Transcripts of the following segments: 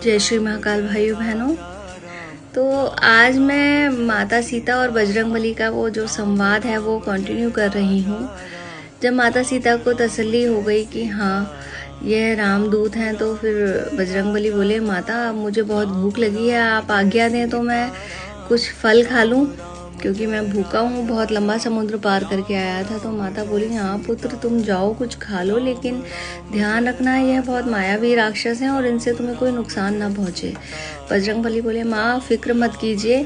जय श्री महाकाल भाइयों बहनों। तो आज मैं माता सीता और बजरंगबली का वो जो संवाद है वो कंटिन्यू कर रही हूँ। जब माता सीता को तसल्ली हो गई कि हाँ यह रामदूत हैं, तो फिर बजरंगबली बोले, माता मुझे बहुत भूख लगी है, आप आज्ञा दें तो मैं कुछ फल खा लूँ, क्योंकि मैं भूखा हूँ, बहुत लंबा समुद्र पार करके आया था। तो माता बोली, हाँ पुत्र तुम जाओ कुछ खा लो, लेकिन ध्यान रखना यह बहुत मायावी राक्षस हैं और इनसे तुम्हें कोई नुकसान ना पहुँचे। बजरंगबली बोले, माँ फिक्र मत कीजिए,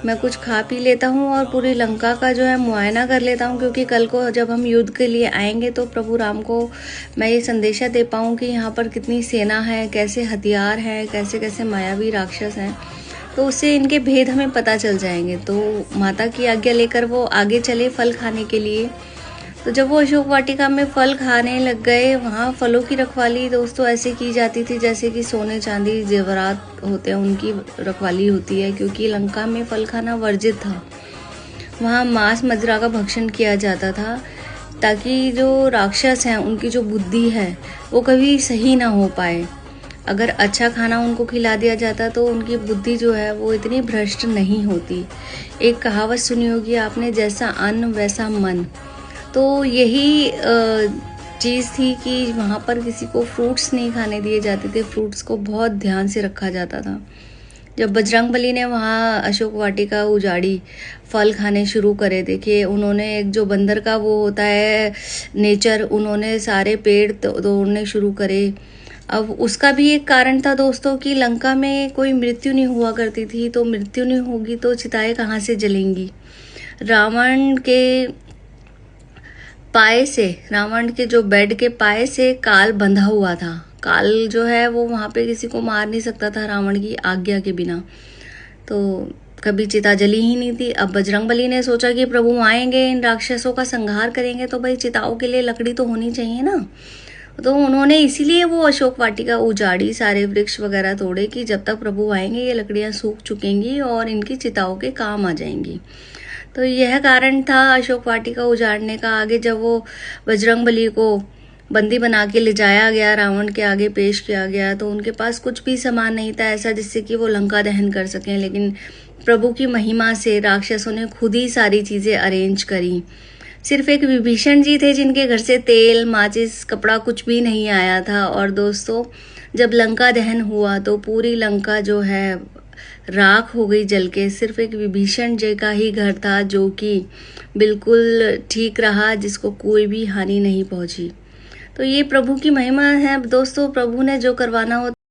मैं कुछ खा पी लेता हूँ और पूरी लंका का जो है मुआयना कर लेता हूँ, क्योंकि कल को जब हम युद्ध के लिए आएंगे तो प्रभु राम को मैं ये संदेशा दे पाऊँ कि यहाँ पर कितनी सेना है, कैसे हथियार हैं, कैसे कैसे मायावी राक्षस हैं, तो उससे इनके भेद हमें पता चल जाएंगे। तो माता की आज्ञा लेकर वो आगे चले फल खाने के लिए। तो जब वो अशोक वाटिका में फल खाने लग गए, वहाँ फलों की रखवाली दोस्तों ऐसे की जाती थी जैसे कि सोने चांदी जेवरात होते हैं उनकी रखवाली होती है, क्योंकि लंका में फल खाना वर्जित था। वहाँ मांस मदिरा का भक्षण किया जाता था, ताकि जो राक्षस हैं उनकी जो बुद्धि है वो कभी सही ना हो पाए। अगर अच्छा खाना उनको खिला दिया जाता तो उनकी बुद्धि जो है वो इतनी भ्रष्ट नहीं होती। एक कहावत सुनी होगी आपने, जैसा अन्न वैसा मन। तो यही चीज़ थी कि वहाँ पर किसी को फ्रूट्स नहीं खाने दिए जाते थे, फ्रूट्स को बहुत ध्यान से रखा जाता था। जब बजरंगबली ने वहाँ अशोक वाटिका उजाड़ी, फल खाने शुरू करे, देखिए उन्होंने एक जो बंदर का वो होता है नेचर, उन्होंने सारे पेड़ तोड़ने शुरू करे। अब उसका भी एक कारण था दोस्तों कि लंका में कोई मृत्यु नहीं हुआ करती थी, तो मृत्यु नहीं होगी तो चिताएं कहाँ से जलेंगी। रावण के जो बेड के पाए से काल बंधा हुआ था। काल जो है वो वहाँ पे किसी को मार नहीं सकता था रावण की आज्ञा के बिना, तो कभी चिता जली ही नहीं थी। अब बजरंगबली ने सोचा कि प्रभु आएंगे, इन राक्षसों का संहार करेंगे, तो भाई चिताओं के लिए लकड़ी तो होनी चाहिए ना। तो उन्होंने इसीलिए वो अशोक वाटिका उजाड़ी, सारे वृक्ष वगैरह तोड़े कि जब तक प्रभु आएंगे ये लकड़ियाँ सूख चुकेंगी और इनकी चिताओं के काम आ जाएंगी। तो यह कारण था अशोक वाटिका उजाड़ने का। आगे जब वो बजरंगबली को बंदी बना के ले जाया गया, रावण के आगे पेश किया गया, तो उनके पास कुछ भी सामान नहीं था ऐसा जिससे कि वो लंका दहन कर सकें, लेकिन प्रभु की महिमा से राक्षसों ने खुद ही सारी चीज़ें अरेंज करी। सिर्फ एक विभीषण जी थे जिनके घर से तेल, माचिस, कपड़ा कुछ भी नहीं आया था। और दोस्तों जब लंका दहन हुआ तो पूरी लंका जो है राख हो गई जल के। सिर्फ एक विभीषण जी का ही घर था जो कि बिल्कुल ठीक रहा, जिसको कोई भी हानि नहीं पहुंची। तो ये प्रभु की महिमा है दोस्तों। प्रभु ने जो करवाना होता